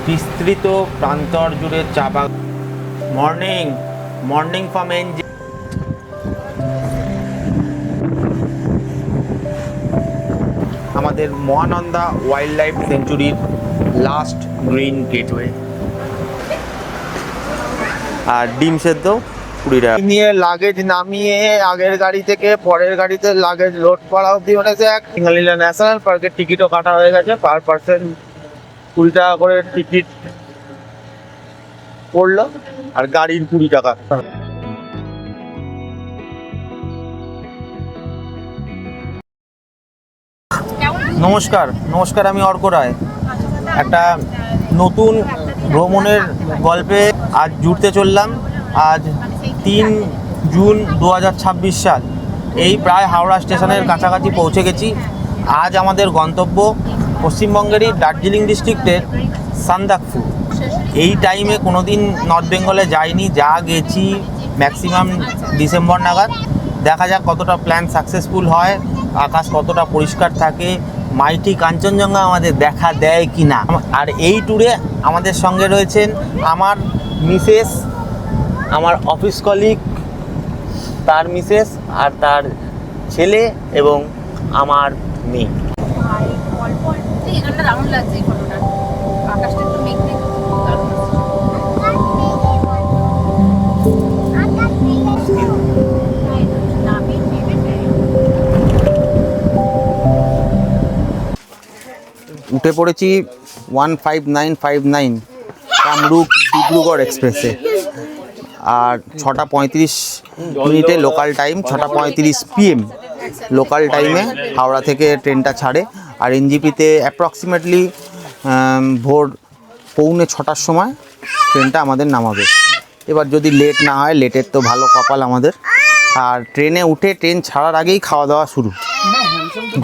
বিস্তৃত প্রান্তর জুড়ে চা বাগান। Morning from NG. আমাদের মহানন্দা ওয়াইল্ড লাইফ সেঞ্চুরির লাস্ট গ্রিন গেটওয়ে। আর ডিম সেদ্ধ 20 টাকা নিয়ে লাগেজ নামিয়ে আগের গাড়ি থেকে পরের গাড়িতে লাগেজ লোড করা অব্দি হয়েছে। সিঙ্গালীলা ন্যাশনাল পার্কের টিকিটও কাটা হয়ে গেছে। পার পার্সন 20 টাকা করে টিকিট পড়লো, আর গাড়ির 20 টাকা। নমস্কার, আমি অর্ক রায়। একটা নতুন ভ্রমণের গল্পে আজ জুড়তে চললাম। আজ 3 জুন 2026 সাল। এই প্রায় হাওড়া স্টেশনের কাছাকাছি পৌঁছে গেছি। আজ আমাদের গন্তব্য পশ্চিমবঙ্গেরই দার্জিলিং ডিস্ট্রিক্টের সান্দাকফু। এই টাইমে কোনো দিন নর্থ বেঙ্গলে যাইনি, যা গেছি ম্যাক্সিমাম ডিসেম্বর নাগাদ। দেখা যাক কতটা প্ল্যান সাকসেসফুল হয়, আকাশ কতটা পরিষ্কার থাকে, মাইটি কাঞ্চনজঙ্ঘা আমাদের দেখা দেয় কি না। আর এই ট্যুরে আমাদের সঙ্গে রয়েছেন আমার মিসেস, আমার অফিস কলিগ, তার মিসেস আর তার ছেলে এবং আমার মেয়ে। উঠে পড়েছি 15959 কামরূপ ডিব্রুগড় এক্সপ্রেসে। আর 6:35 লোকাল টাইম, 6:35 PM লোকাল টাইমে হাওড়া থেকে ট্রেনটা ছাড়ে। আর এনজিপিতে অ্যাপ্রক্সিমেটলি ভোর 6:45 সময় ট্রেনটা আমাদের নামাবে। এবার যদি লেট না হয়, লেটের তো ভালো কপাল আমাদের। আর ট্রেনে উঠে ট্রেন ছাড়ার আগেই খাওয়া দাওয়া শুরু।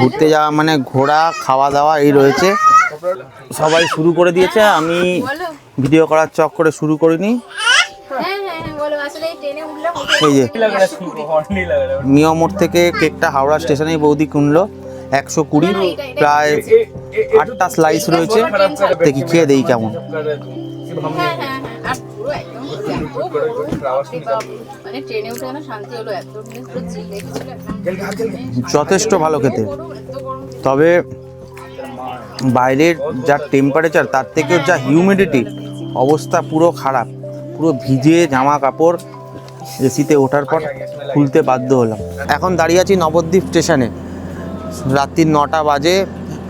ঘুরতে যাওয়া মানে ঘোরা, খাওয়া দাওয়া এই রয়েছে। সবাই শুরু করে দিয়েছে, আমি ভিডিও করার চক করে শুরু করিনি। এই যে মিয়ামোড় থেকে কেকটা হাওড়া স্টেশনে বৌদি কিনলো 120, প্রায় 8টা স্লাইস রয়েছে। দেখি খেয়ে দেই কেমন। যথেষ্ট ভালো খেতে, তবে বাইরের যা টেম্পারেচার তার থেকেও যা হিউমিডিটি, অবস্থা পুরো খারাপ। পুরো ভিজে জামা কাপড় এসিতে ওঠার পর খুলতে বাধ্য হলাম। এখন দাঁড়িয়ে আছি নবদ্বীপ স্টেশনে। রাত্রি 9টা বাজে।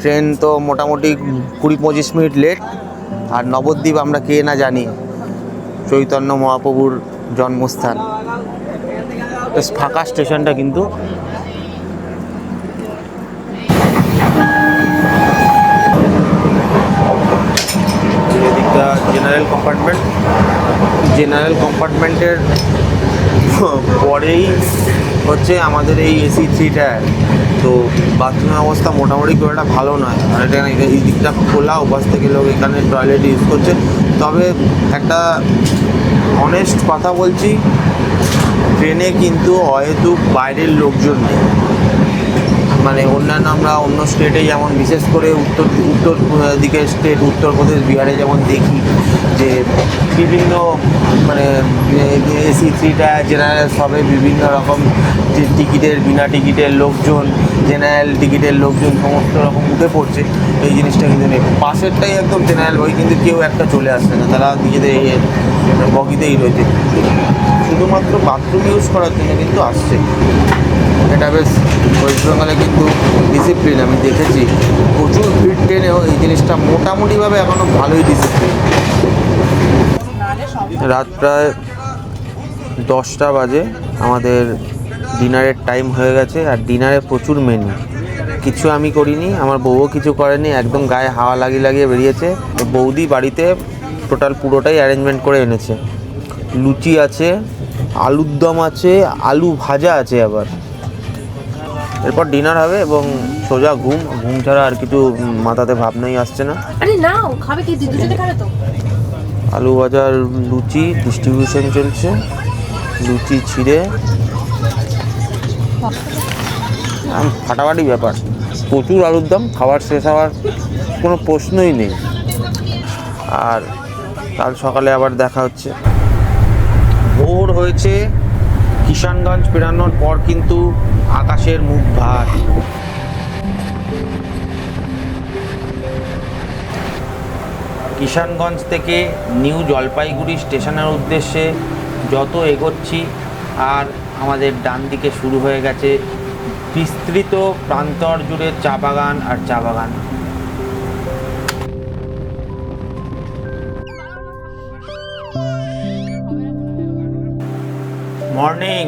ট্রেন তো মোটামুটি 20-25 মিনিট লেট। আর নবদ্বীপ আমরা কে না জানি, চৈতন্য মহাপ্রভুর জন্মস্থান। বেশ ফাঁকা স্টেশনটা কিন্তু। এদিকটা জেনারেল কম্পার্টমেন্টের পরেই হচ্ছে আমাদের এই AC 3 টায়ার। তো বাথরুমের অবস্থা মোটামুটি খুব একটা ভালো নয়। আর এটা এই দিকটা খোলা, ওপাশ থেকে লোক এখানে টয়লেট ইউজ করছে। তবে একটা অনেস্ট কথা বলছি, ট্রেনে কিন্তু অহেতুক বাইরের লোকজন নেই। মানে অন্যান্য আমরা অন্য স্টেটে যেমন, বিশেষ করে উত্তর দিকের স্টেট উত্তরপ্রদেশ, বিহারে যেমন দেখি যে বিভিন্ন মানে AC 3 টায়ার, জেনারেল সবে বিভিন্ন রকম টিকিটের, বিনা টিকিটের লোকজন, জেনারেল টিকিটের লোকজন সমস্ত রকম উঠে পড়ছে। এই জিনিসটা কিন্তু নেই। পাশেরটাই একদম জেনারেল বই, কিন্তু কেউ একটা চলে আসছে না, তারা নিজেদের বগিতেই রয়েছে। শুধুমাত্র বাথরুম ইউজ করার জন্য কিন্তু আসছে। এটা বেশ ওয়েস্ট বেঙ্গলে কিন্তু ডিসিপ্লিন আমি দেখেছি। প্রচুর ভিড় ট্রেনেও এই জিনিসটা মোটামুটিভাবে এখনও ভালোই ডিসিপ্লিন। রাত প্রায় 10টা বাজে, আমাদের ডিনারের টাইম হয়ে গেছে। আর ডিনারে প্রচুর মেনু, কিছু আমি করিনি, আমার বউও কিছু করেনি, একদম গায়ে হাওয়া লাগিয়ে বেরিয়েছে। বৌদি বাড়িতে টোটাল পুরোটাই অ্যারেঞ্জমেন্ট করে এনেছে। লুচি আছে, আলুর দম আছে, আলু ভাজা আছে। আবার এরপর ডিনার হবে এবং সোজা ঘুম ছাড়া আর কিছু মাথাতে ভাবনাই আসছে না। আলু ভাজার লুচি ডিস্ট্রিবিউশন চলছে। লুচি ছিঁড়ে ফাটাফাটি ব্যাপার। প্রচুর আলুর দম, খাবার শেষ হওয়ার কোনো প্রশ্নই নেই। আর কাল সকালে আবার দেখা হচ্ছে। ভোর হয়েছে, কিষানগঞ্জ পেরানোর পর কিন্তু আকাশের মুখ ভার। কিষানগঞ্জ থেকে নিউ জলপাইগুড়ি স্টেশনের উদ্দেশ্যে যত এগোচ্ছি আর আমাদের ডান দিকে শুরু হয়ে গেছে বিস্তৃত প্রান্তর জুড়ে চা বাগান আর চা বাগান। Morning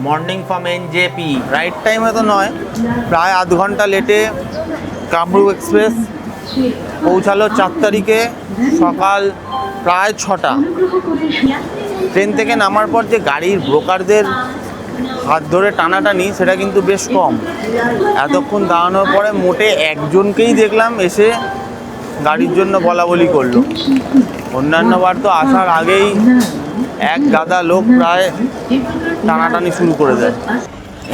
morning from NJP. Right টাইমে তো নয়, প্রায় আধ ঘন্টা লেটে কামরূপ এক্সপ্রেস পৌঁছালো 4 তারিখে সকাল প্রায় 6টা। ট্রেন থেকে নামার পর যে গাড়ির ব্রোকারদের হাত ধরে টানাটানি সেটা কিন্তু বেশ কম। এতক্ষণ দাঁড়ানোর পরে মোটে একজনকেই দেখলাম এসে গাড়ির জন্য বলা বলি করলো। অন্যান্যবার তো আসার আগেই এক গাদা লোক প্রায় টানাটানি শুরু করে দেয়।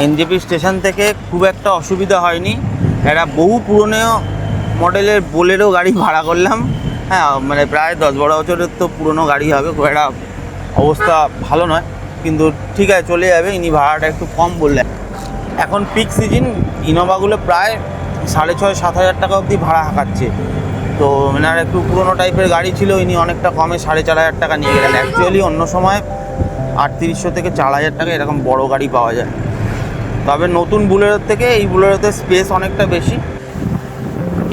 এনজেপি স্টেশন থেকে খুব একটা অসুবিধা হয়নি। একটা বহু পুরনো মডেলের বোলেরো গাড়ি ভাড়া করলাম। হ্যাঁ, মানে প্রায় 10-12 বছরের তো পুরনো গাড়ি হবে, খুব একটা অবস্থা ভালো নয়, কিন্তু ঠিক আছে চলে যাবে। ইনি ভাড়াটা একটু কম বললেন। এখন পিক সিজন, ইনোভাগুলো প্রায় 6,500-7 হাজার টাকা অবধি ভাড়া হাঁকাচ্ছে। তো এনার একটু পুরোনো টাইপের গাড়ি ছিল, ইনি অনেকটা কমে 4,500 টাকা নিয়ে গেলেন। অ্যাকচুয়ালি অন্য সময় 3,800 থেকে 4,000 টাকা এরকম বড় গাড়ি পাওয়া যায়। তবে নতুন বুলেরোর থেকে এই বুলেরোতে স্পেস অনেকটা বেশি।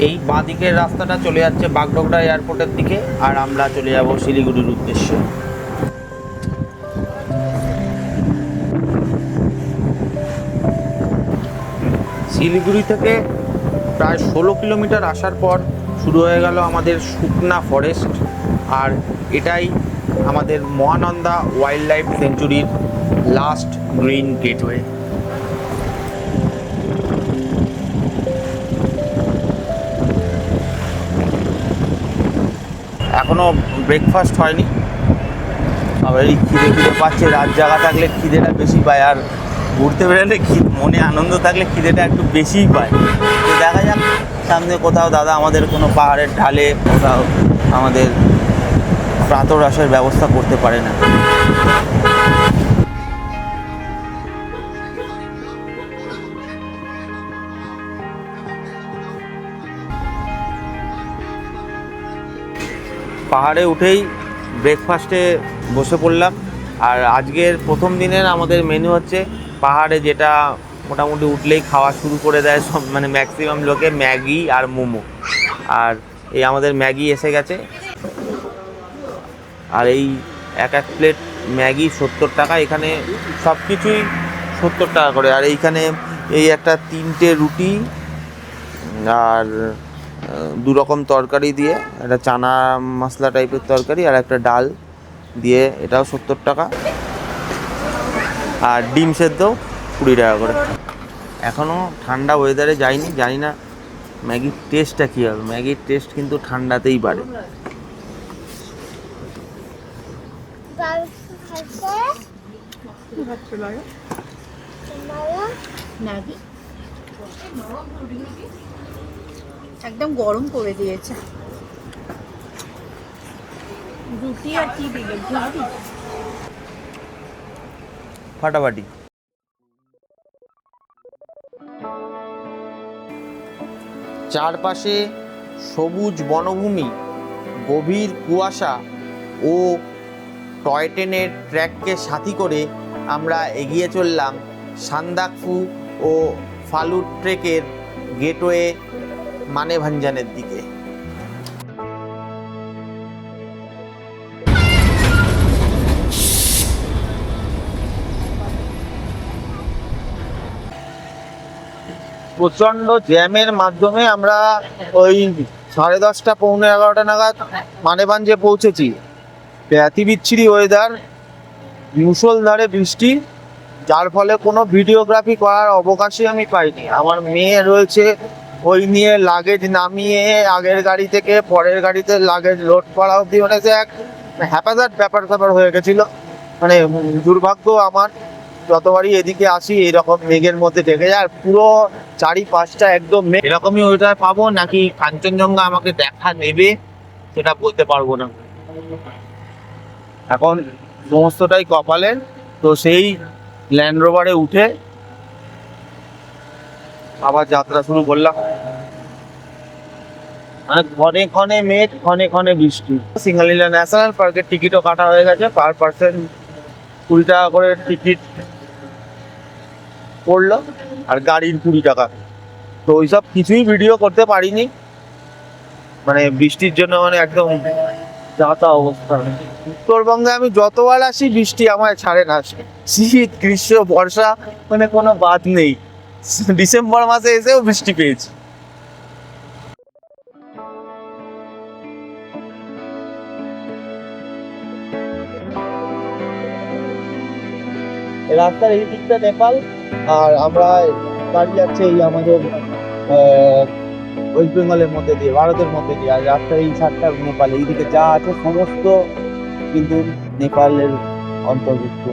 এই বাঁ দিকের রাস্তাটা চলে যাচ্ছে বাগডোগরা এয়ারপোর্টের দিকে, আর আমরা চলে যাব শিলিগুড়ির উদ্দেশ্যে। শিলিগুড়ি থেকে প্রায় 16 কিলোমিটার আসার পর শুরু হয়ে গেল আমাদের শুকনা ফরেস্ট, আর এটাই আমাদের মহানন্দা ওয়াইল্ড লাইফ সেঞ্চুরির লাস্ট গ্রিন গেটওয়ে। এখনও ব্রেকফাস্ট হয়নি, আবার এই খিদে পাচ্ছে। রাত জায়গা থাকলে খিদেটা বেশি পায়, আর ঘুরতে বেরোলে মনে আনন্দ থাকলে খিদেটা একটু বেশিই পায়। তো দেখা যাক সামনে কোথাও দাদা আমাদের কোনো পাহাড়ের ঢালে কোথাও আমাদের প্রাতরাশের ব্যবস্থা করতে পারে না। পাহাড়ে উঠেই ব্রেকফাস্টে বসে পড়লাম। আর আজকের প্রথম দিনের আমাদের মেনু হচ্ছে পাহাড়ে যেটা মোটামুটি উঠলেই খাওয়া শুরু করে দেয় সব, মানে ম্যাক্সিমাম লোকে, ম্যাগি আর মোমো। আর এই আমাদের ম্যাগি এসে গেছে, আর এই এক প্লেট ম্যাগি 70 টাকা। এখানে সব কিছুই 70 টাকা করে। আর এইখানে এই একটা 3টে রুটি আর 2 রকম তরকারি দিয়ে, একটা চানা মশলা টাইপের তরকারি আর একটা ডাল দিয়ে, এটাও 70 টাকা। আর ডিম সেদ্ধ 20 টাকা করে। এখনও ঠান্ডা ওয়েদারে যাইনি, জানি না ম্যাগির টেস্টটা কী হবে। ম্যাগির টেস্ট কিন্তু ঠান্ডাতেই বাড়ে। একদম গরম করে দিয়েছে। রুটি আর কি দিলে? ফাটাফাটি। চারপাশে সবুজ বনভূমি, গভীর কুয়াশা ও টয় ট্রেনের ট্র্যাককে সাথী করে আমরা এগিয়ে চললাম সান্দাকফু ও ফালুট ট্রেকের গেটওয়ে মানেভাঞ্জানের দিকে। প্রচণ্ড জ্যামের মাধ্যমে আমরা ওই 10:30 পৌনে 11টা নাগাদ মানেভাঞ্জে পৌঁছেছি। ব্যতি বিচ্ছিরি ওয়েদার, মুষলধারে বৃষ্টি, যার ফলে কোনো ভিডিওগ্রাফি করার অবকাশই আমি পাইনি। আমার মেয়ে রয়েছে, ওই নিয়ে লাগেজ নামিয়ে আগের গাড়ি থেকে পরের গাড়িতে লাগেজ লোড করা অবধি মানে যে এক হ্যাপাজার্ড ব্যাপার হয়ে গেছিলো। মানে দুর্ভাগ্য আমার, যতবারই এদিকে আসি এইরকম মেঘের মধ্যে ঢেকে যায়, আর পুরো চারিপাশটা একদম মেঘ। এরকমই ওইটা পাবো নাকি কাঞ্চনজঙ্ঘা আমাকে দেখা নেবে, সেটা বলতে পারবো না। এখন সমস্তটাই কপালের। তো সেই ল্যান্ড রোভারে উঠে আবার যাত্রা শুরু করলাম। মানে ক্ষণে ক্ষণে মেঘ, ক্ষণে ক্ষণে বৃষ্টি। সিঙ্গালীলা ন্যাশনাল পার্কের টিকিটও কাটা হয়ে গেছে, পার পার্সন 20 টাকা করে টিকিট পড়লো, আর গাড়ির 20 টাকা। তো ওইসব কিছুই ভিডিও করতে পারিনি, মানে বৃষ্টির জন্য মানে একদম যাতা অবস্থা। উত্তরবঙ্গে আমি যতবার আসি বৃষ্টি আমায় ছাড়ে না, শীত গ্রীষ্ম বর্ষা মানে কোনো বাদ নেই। ডিসেম্বর মাসে এসেও বৃষ্টি পেয়েছি। রাস্তার এই দিকটা নেপাল, আর আমরা গাড়ি যাচ্ছে এই আমাদের ওয়েস্ট বেঙ্গলের মধ্যে দিয়ে, ভারতের মধ্যে দিয়ে। আর রাস্তার এই সাইডটা নেপাল, এইদিকে যা আছে সমস্ত কিন্তু নেপালের অন্তর্ভুক্ত।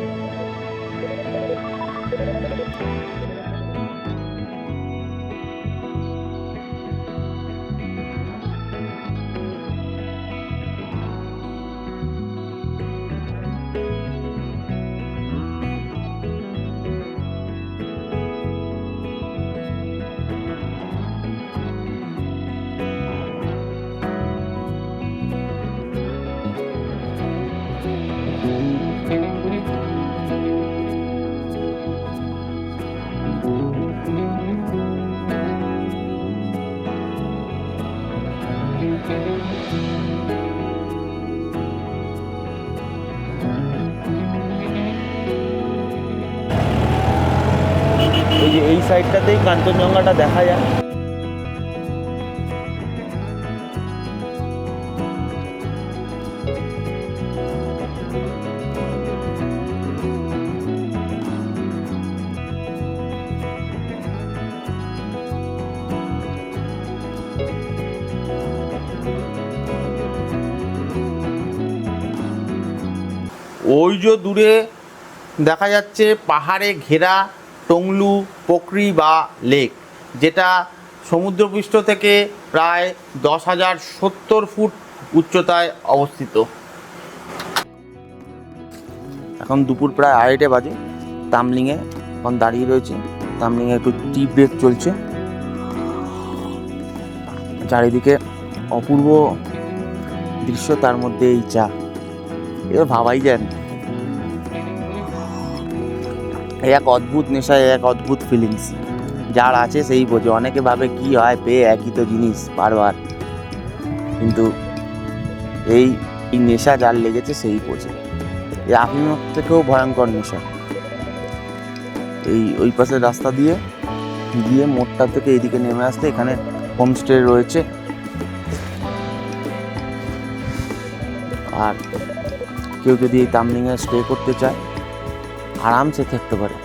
এই যে এই সাইডটাতেই কাঞ্চনজঙ্ঘাটা দেখা যায়। ওই যে দূরে দেখা যাচ্ছে পাহাড়ে ঘেরা টংলু পোখরি বা লেক, যেটা সমুদ্রপৃষ্ঠ থেকে প্রায় 10,070 ফুট উচ্চতায় অবস্থিত। এখন দুপুর প্রায় 2:30 বাজে। তামলিংয়ে এখন দাঁড়িয়ে রয়েছে। তামলিংয়ে একটু টি ব্রেক চলছে। চারিদিকে অপূর্ব দৃশ্য, তার মধ্যে এই চা, এবার ভাবাই যায় না। এক অদ্ভুত নেশা, এক অদ্ভুত ফিলিংস, যার আছে সেই বোঝে। অনেকে ভাবে কি হয় পেয়ে একই তো জিনিস বারবার, কিন্তু এই নেশা যার লেগেছে সেই বোঝে। এই আফিমের থেকেও ভয়ঙ্কর নেশা। এই ওই পাশের রাস্তা দিয়ে গিয়ে মোড়টা থেকে এইদিকে নেমে আসতে এখানে হোমস্টে রয়েছে, আর কেউ যদি এই তামলিংয়ে স্টে করতে চায় আরামসে থাকতে পারে।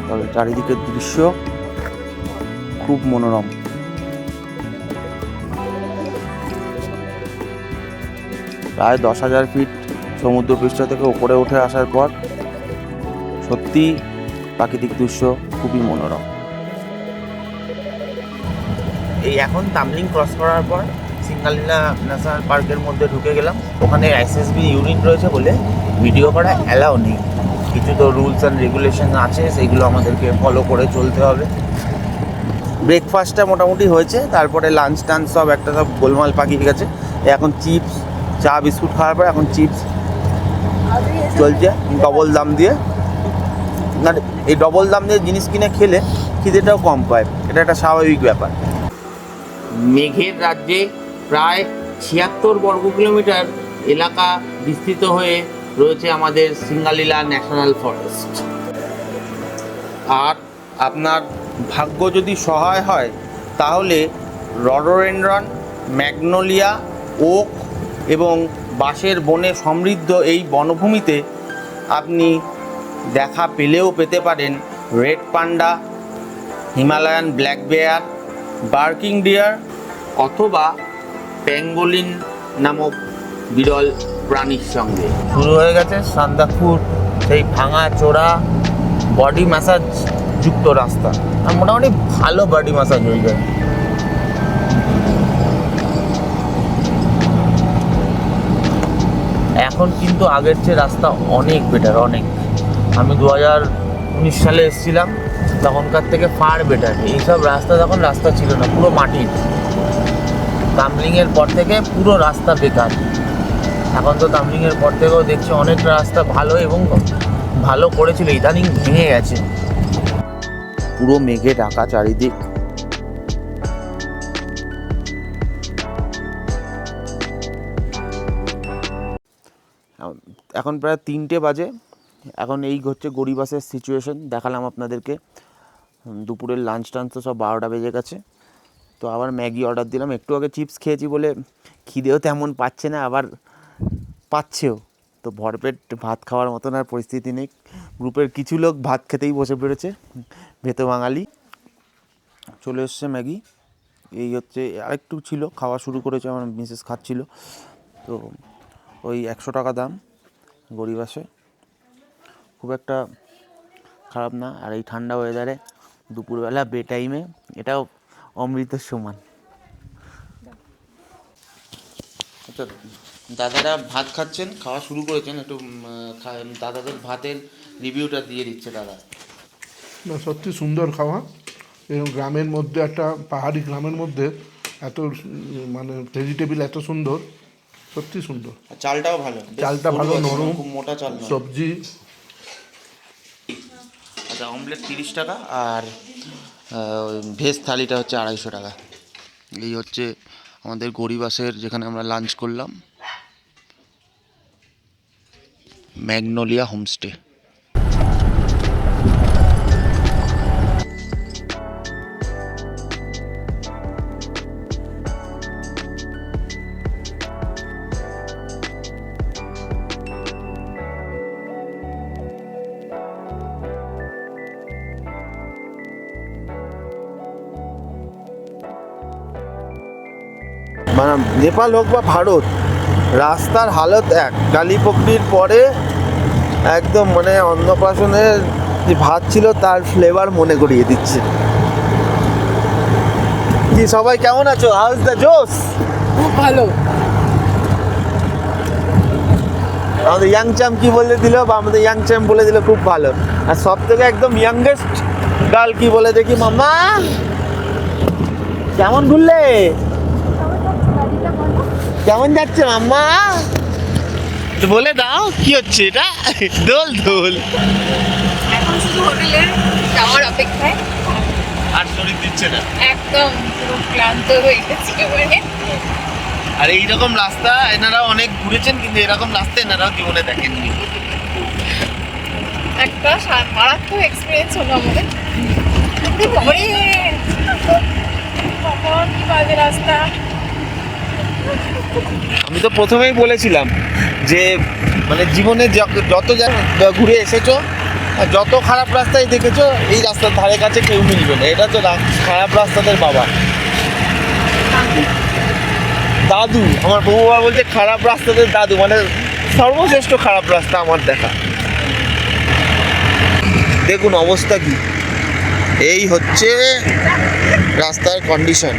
তবে চারিদিকের দৃশ্য খুব মনোরম। প্রায় 10,000 ফিট সমুদ্রপৃষ্ঠ থেকে উপরে উঠে আসার পর সত্যি প্রাকৃতিক দৃশ্য খুবই মনোরম। এই এখন তামলিং ক্রস করার পর সিঙ্গালীলা ন্যাশনাল পার্কের মধ্যে ঢুকে গেলাম। ওখানে এসএসবি ইউনিট রয়েছে বলে ভিডিও করা অ্যালাউ নেই। কিছু তো রুলস অ্যান্ড রেগুলেশন আছে, সেইগুলো আমাদেরকে ফলো করে চলতে হবে। ব্রেকফাস্টটা মোটামুটি হয়েছে, তারপরে লাঞ্চ টাঞ্চ সব একটা সব গোলমাল পাকিয়ে গেছে। এখন চিপস, চা বিস্কুট খাওয়ার পর এখন চিপস চলছে ডবল দাম দিয়ে। না, এই ডবল দাম দিয়ে জিনিস কিনে খেলে খিদেটাও কম পায়, এটা একটা স্বাভাবিক ব্যাপার। মেঘের রাজ্যে প্রায় 76 বর্গ কিলোমিটার এলাকা বিস্তৃত হয়ে রয়েছে আমাদের সিঙ্গালীলা ন্যাশনাল ফরেস্ট। আর আপনার ভাগ্য যদি সহায় হয় তাহলে রডোডেনড্রন, ম্যাগনোলিয়া, ওক এবং বাঁশের বনে সমৃদ্ধ এই বনভূমিতে আপনি দেখা পেলেও পেতে পারেন red panda, Himalayan black bear, barking deer অথবা প্যাঙ্গোলিন নামক বিরল প্রাণীর সঙ্গে। শুরু হয়ে গেছে সান্দাকফু সেই ভাঙা চোরা বডি ম্যাসাজ যুক্ত রাস্তা, আর মোটামুটি ভালো বডি ম্যাসাজ হয়ে যায়। এখন কিন্তু আগের চেয়ে রাস্তা অনেক বেটার, অনেক। আমি 2019 সালে এসেছিলাম, তখনকার থেকে ফার বেটার। এইসব রাস্তা তখন রাস্তা ছিল না, পুরো মাটির। তামলিংয়ের পর থেকে পুরো রাস্তা বেকার। এখন তো তামলিংয়ের পর থেকেও দেখছি অনেক রাস্তা ভালো, এবং ভালো করেছিল, ইদানিং ভেঙে গেছে। পুরো মেঘে ঢাকা চারিদিক। এখন প্রায় 3টে বাজে। এখন এই হচ্ছে গরিবাসের সিচুয়েশন, দেখালাম আপনাদেরকে। দুপুরের লাঞ্চ টাঞ্চ তো সব 12টা বেজে গেছে। তো আবার ম্যাগি অর্ডার দিলাম। একটু আগে চিপস খেয়েছি বলে খিদেও তেমন পাচ্ছে না, আবার পাচ্ছেও। তো ভরপেট ভাত খাওয়ার মতন আর পরিস্থিতি নেই। গ্রুপের কিছু লোক ভাত খেতেই বসে পড়েছে, ভেতো বাঙালি। চলে এসছে ম্যাগি। এই হচ্ছে, আরেকটু ছিল, খাওয়া শুরু করেছে, আমার মিসেস খাচ্ছিল। তো ওই 100 টাকা দাম গরিবাসে, খুব একটা খারাপ না। আর এই ঠান্ডা ওয়েদারে দুপুরবেলা বে টাইমে এটাও অমৃতের সমান। আচ্ছা, দাদারা ভাত খাচ্ছেন, খাওয়া শুরু করেছেন। একটু দাদাদের ভাতের রিভিউটা দিয়ে দিচ্ছে দাদা। না, সত্যি সুন্দর খাওয়া। এরকম গ্রামের মধ্যে, একটা পাহাড়ি গ্রামের মধ্যে এত মানে ভেজিটেবল এত সুন্দর, সত্যি সুন্দর। চালটাও ভালো, চালটা ভালো, নরম, খুব মোটা চাল নয়। সবজি। আচ্ছা, অমলেট 30 টাকা, আর ভেজ থালিটা হচ্ছে 250 টাকা। এই হচ্ছে আমাদের গরিবাসের, যেখানে আমরা লাঞ্চ করলাম, ম্যাগনোলিয়া হোমস্টে। মানে নেপাল হোক বা ভারত, রাস্তার হালত এক। কালীপকড়ির পরে একদম মানে অন্নপ্রাশনের যে ভাত ছিল তার ফ্লেভার মনে করিয়ে দিচ্ছে। কি সবাই কেমন আছো? হাউস দ্য জোস? খুব ভালো। আমাদের ইয়াং চ্যাম কি বলে দিল, বা আমাদের ইয়াং চ্যাম বলে দিল খুব ভালো। আর সব থেকে একদম ইয়াংগেস্ট গার্ল কি বলে দেখি, মাম্মা কেমন ঘুরলে, কেমন যাচ্ছে মাম্মা, তো বলে দাও কি হচ্ছে এটা। দোল দোল। এখন শুধু হোটেলে যাওয়ার অপেক্ষায়। আর শরীর দিচ্ছে না, একদম পুরো ক্লান্ত হয়ে গেছি এবারে। আর এইরকম রাস্তা এনারাও অনেক ঘুরেছেন, কিন্তু এরকম রাস্তা এনারাও জীবনে দেখেননি। একটা মারাত্মক এক্সপিরিয়েন্স হলো আমাদের। বাবারে, কখন কি বাজে রাস্তা। আমি তো প্রথমেই বলেছিলাম যে মানে জীবনে যত ঘুরে এসেছো আর যত খারাপ রাস্তায় দেখেছো, এই রাস্তার ধারে কাছে কেউ মিলবে না। এটা তো খারাপ রাস্তাদের বাবা, দাদু। আমার বউ বাবা বলছে খারাপ রাস্তাদের দাদু, মানে সর্বশ্রেষ্ঠ খারাপ রাস্তা আমার দেখা। দেখুন অবস্থা কি, এই হচ্ছে রাস্তার কন্ডিশন।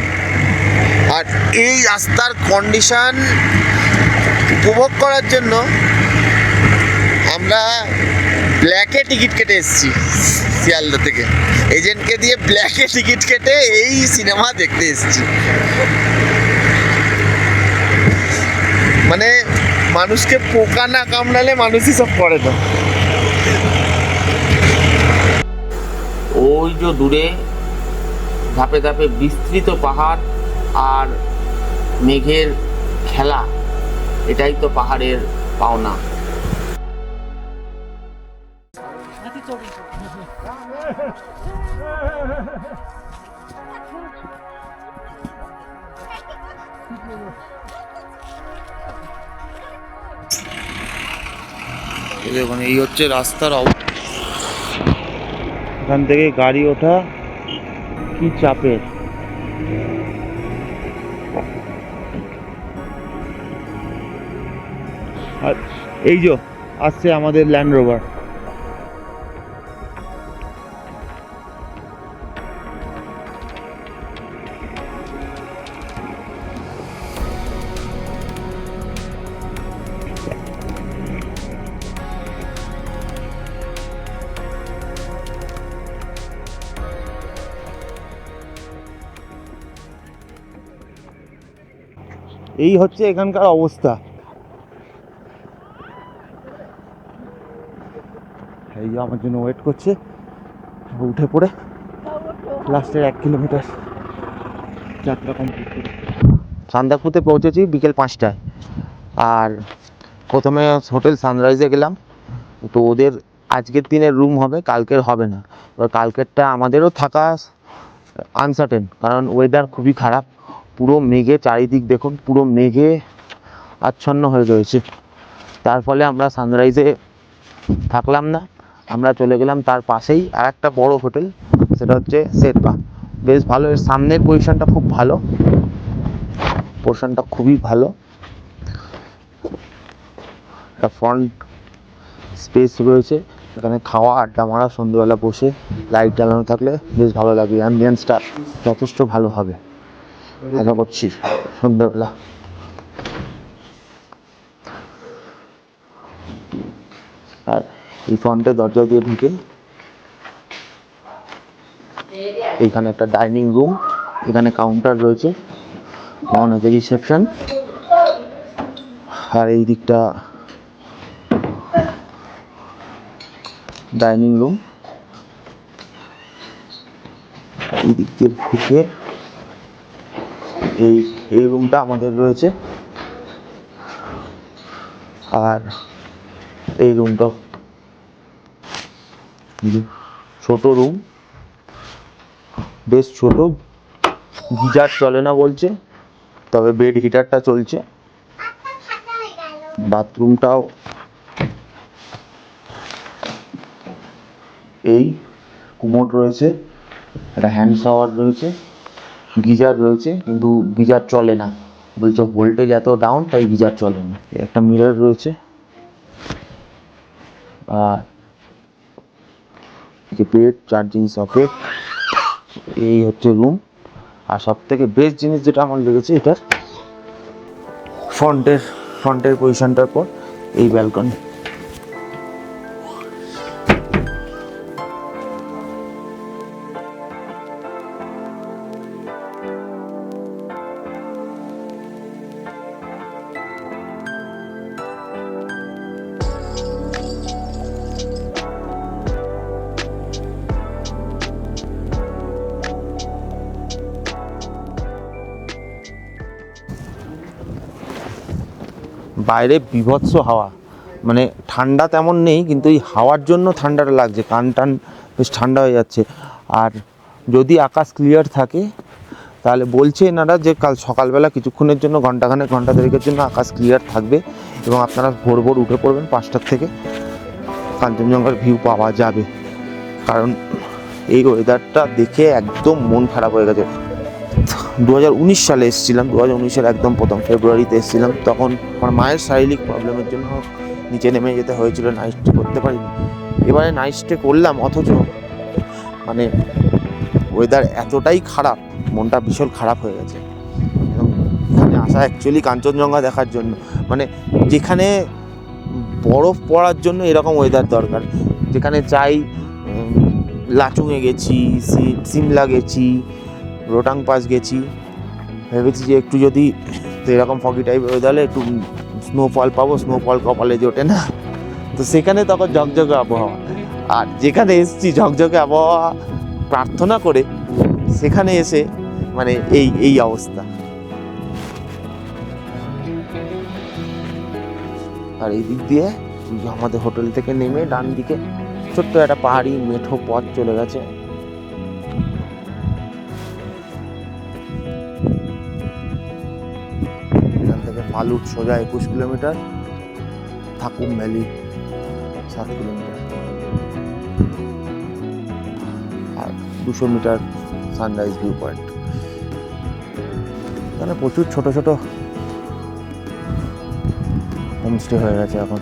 আর এই রাস্তার কন্ডিশন উপভোগ করার জন্য আমরা ব্ল্যাকে টিকিট কেটে এসেছি শিয়ালদা থেকে। এজেন্টকে দিয়ে ব্ল্যাকে টিকিট কেটে এই সিনেমা দেখতে এসেছি। মানে মানুষকে পোকা না কামড়ালে মানুষই সব করে না। ওই যে দূরে ধাপে ধাপে বিস্তৃত পাহাড় আর মেঘের খেলা, এটাই তো পাহাড়ের পাওনা। দেখুন এই হচ্ছে রাস্তার অবস্থা। এখান থেকে গাড়ি ওঠা কি চাপের। আর এই যে আসছে আমাদের ল্যান্ড রোভার। এই হচ্ছে এখানকার অবস্থা। এই যে আমার জন্য ওয়েট করছে, উঠে পড়ে লাস্টের 1 কিলোমিটার যাত্রা কমপ্লিট করে সান্দাকপুতে পৌঁছেছি বিকেল 5টায়। আর প্রথমে হোটেল সানরাইজে গেলাম, তো ওদের আজকের দিনের রুম হবে, কালকের হবে না। এবার কালকেরটা আমাদেরও থাকা আনসার্টেন, কারণ ওয়েদার খুবই খারাপ, পুরো মেঘে চারিদিক দেখুন, পুরো মেঘে আচ্ছন্ন হয়ে রয়েছে। তার ফলে আমরা সানরাইজে থাকলাম না, আমরা চলে গেলাম তার পাশেই আর একটা বড় হোটেল, সেটা হচ্ছে শেরপা। বেশ ভালো, এর সামনের পজিশনটা খুব ভালো, পোর্শনটা খুবই ভালো, একটা ফ্রন্ট স্পেস রয়েছে, এখানে খাওয়া আড্ডা মারা, সন্ধ্যেবেলা বসে লাইট জ্বালানো থাকলে বেশ ভালো লাগে, অ্যাম্বিয়েন্সটা যথেষ্ট ভালো হবে। দেখা করছি সন্ধ্যেবেলা। আর এই ফ্রন্টের দরজা দিয়ে ঢুকে এইখানে একটা ডাইনিং রুম, এখানে কাউন্টার রয়েছে, অনেকে রিসেপশন, আর এই দিকটা ডাইনিং রুম। এই দিক দিয়ে ঢুকে এই রুমটা আমাদের রয়েছে, আর এই রুমটা ছোট রুম, বেশ ছোট, গিজার চলে না বলছে, তবে বেড হিটারটা চলছে। বাথরুমটাও এই কুমোড রয়েছে, একটা হ্যান্ড শাওয়ার রয়েছে, গিজার রয়েছে, কিন্তু গিজার চলে না বলছে, ভোল্টেজ এত ডাউন তাই গিজার চলে না। একটা মিরর রয়েছে, আর বেড, চার্জিং সকেট, এই হচ্ছে রুম। আর সব থেকে বেস্ট জিনিস যেটা আমার লেগেছে এটার ফ্রন্টের পজিশনটার পর এই ব্যালকনি। বাইরে বিভৎস হাওয়া, মানে ঠান্ডা তেমন নেই, কিন্তু এই হাওয়ার জন্য ঠান্ডাটা লাগছে, কান টান বেশ ঠান্ডা হয়ে যাচ্ছে। আর যদি আকাশ ক্লিয়ার থাকে তাহলে বলছে এনারা যে কাল সকালবেলা কিছুক্ষণের জন্য, ঘন্টা দেড়েকের জন্য আকাশ ক্লিয়ার থাকবে, এবং আপনারা ভোর ভোর উঠে পড়বেন 5টার থেকে, কাঞ্চনজঙ্ঘার ভিউ পাওয়া যাবে। কারণ এই ওয়েদারটা দেখে একদম মন খারাপ হয়ে গেছে। 2019 সালে এসেছিলাম, 2019-এর একদম প্রথম ফেব্রুয়ারিতে এসেছিলাম, তখন আমার মায়ের শারীরিক প্রবলেমের জন্য নিচে নেমে যেতে হয়েছিল, নাইট স্টে করতে পারিনি। এবারে নাইট স্টে করলাম, অথচ মানে ওয়েদার এতটাই খারাপ, মনটা ভীষণ খারাপ হয়ে গেছে। এবং এখানে আসা অ্যাকচুয়ালি কাঞ্চনজঙ্ঘা দেখার জন্য, মানে যেখানে বরফ পড়ার জন্য এরকম ওয়েদার দরকার। যেখানে চাই, লাচুংয়ে গেছি, সিমলা গেছি, রোটাং পাস গেছি, ভেবেছি যে একটু যদি এরকম ফগি টাইপের ওয়েদার হলে একটু স্নোফল পাবো, স্নোফল কপালে জোটে না, তো সেখানে তখন ঝকঝকে আবহাওয়া। আর যেখানে এসেছি ঝকঝকে আবহাওয়া প্রার্থনা করে, সেখানে এসে মানে এই অবস্থা। আর এই দিক দিয়ে আমাদের হোটেল থেকে নেমে ডান দিকে ছোট্ট একটা পাহাড়ি মেঠো পথ চলে গেছে। এখান থেকে ফালুট সোজা 21 কিলোমিটার, থাকুম ভ্যালি 7 কিলোমিটার, আর 200 মিটার সানরাইজ ভিউ পয়েন্ট। এখানে প্রচুর ছোট ছোট হোমস্টে হয়ে গেছে এখন।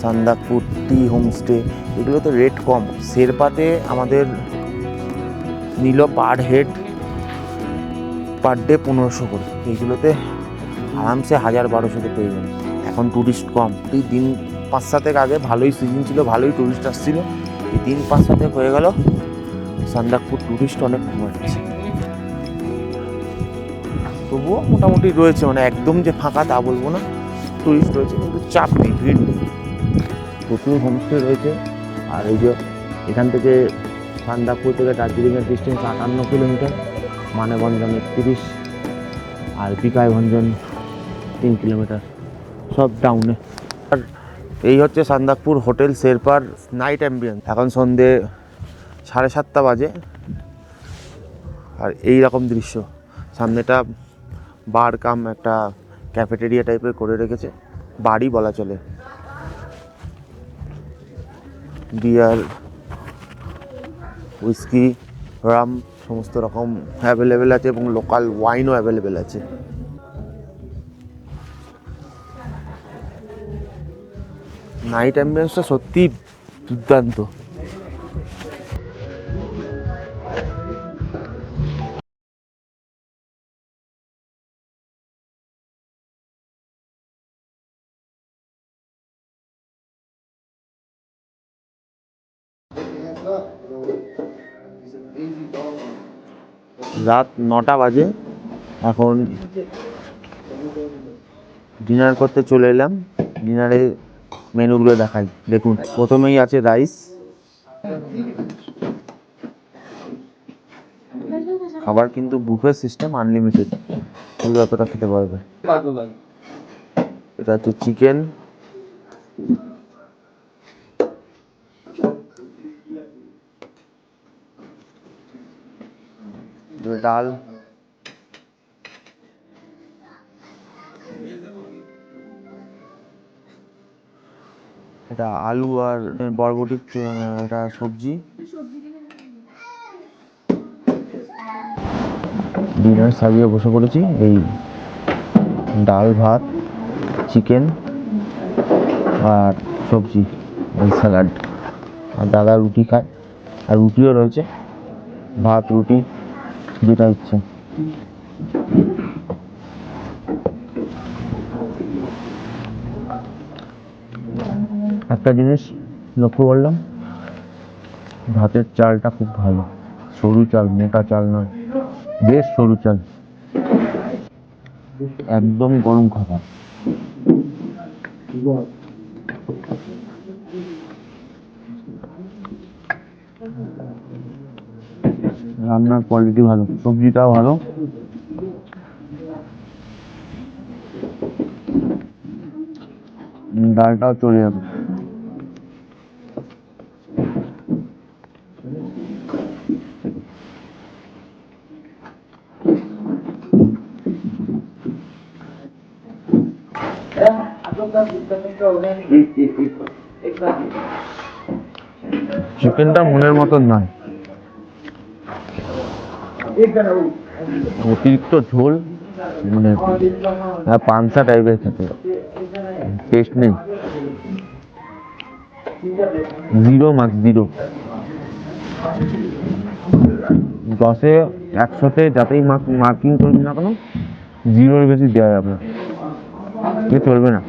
সান্দাকপুর টি হোমস্টে, এগুলোতে রেট কম। শেরপাতে আমাদের নিল পার হেড পার ডে 1500 করে, এইগুলোতে আরামসে 1000-1200-তে পেয়ে যাবে। এখন ট্যুরিস্ট কম, এই দিন 5-7 আগে ভালোই সিজন ছিল, ভালোই ট্যুরিস্ট আসছিল। এই 3-5 হয়ে গেল, সান্দাকপুর ট্যুরিস্ট অনেক কমে গেছে। তবুও মোটামুটি রয়েছে, মানে একদম যে ফাঁকা তা বলবো না, টুরিস্ট রয়েছে কিন্তু চাপ নেই, ভিড় নেই, প্রচুর হোমস্টে রয়েছে। আর এই যে এখান থেকে সান্দাকফু থেকে দার্জিলিংয়ের ডিস্টেন্স 58 কিলোমিটার, মানেভঞ্জন 31, আর বিকায়ভঞ্জন 3 কিলোমিটার, সব ডাউনে। আর এই হচ্ছে সান্দাকফুর হোটেল শেরপার নাইট অ্যাম্বিয়েন্স। এখন সন্ধে 7:30 বাজে, আর এই রকম দৃশ্য। সামনেটা বার কাম একটা ক্যাফেটেরিয়া টাইপের করে রেখেছে, বাড়ি বলা চলে। বিয়ার, উইস্কি, রাম সমস্ত রকম অ্যাভেলেবেল আছে এবং লোকাল ওয়াইনও অ্যাভেলেবেল আছে। নাইট অ্যাম্বিয়েন্সটা সত্যি দুর্দান্ত। রাত 9টা বাজে, এখন ডিনার করতে চলে এলাম। ডিনারে মেনুগুলো দেখাই, দেখুন। প্রথমেই আছে রাইস, খাবার কিন্তু বুফে সিস্টেম, আনলিমিটেড, তুমি যতটা খেতে পারবে। এটা হচ্ছে চিকেন, ডাল, এটা আলু আর বরবটির একটা সবজি। ডিনার সারিয়ে বসে পড়েছি। এই ডাল, ভাত, চিকেন আর সবজি, এই স্যালাড। আর দাদা রুটি খায়, আর রুটিও রয়েছে, ভাত রুটি যেটা ইচ্ছে। একটা জিনিস লক্ষ্য করলাম, ভাতের চালটা খুব ভালো, সরু চাল, মোটা চাল নয়, বেশ সরু চাল, একদম গরম খাবার। রান্নার কোয়ালিটি ভালো, সবজিটাও ভালো, ডালটাও চলে যাবে। চিকেনটা মনের মতন নয়, অতিরিক্ত ঝোল, মানে পান্তা টাইপের খেতে, টেস্ট নেই, 0 মার্কস, 0। 10-এ 100-তে যাতেই মার্কিং করবি না কেন, 0-এর বেশি দেওয়া যাবে না, চলবে না।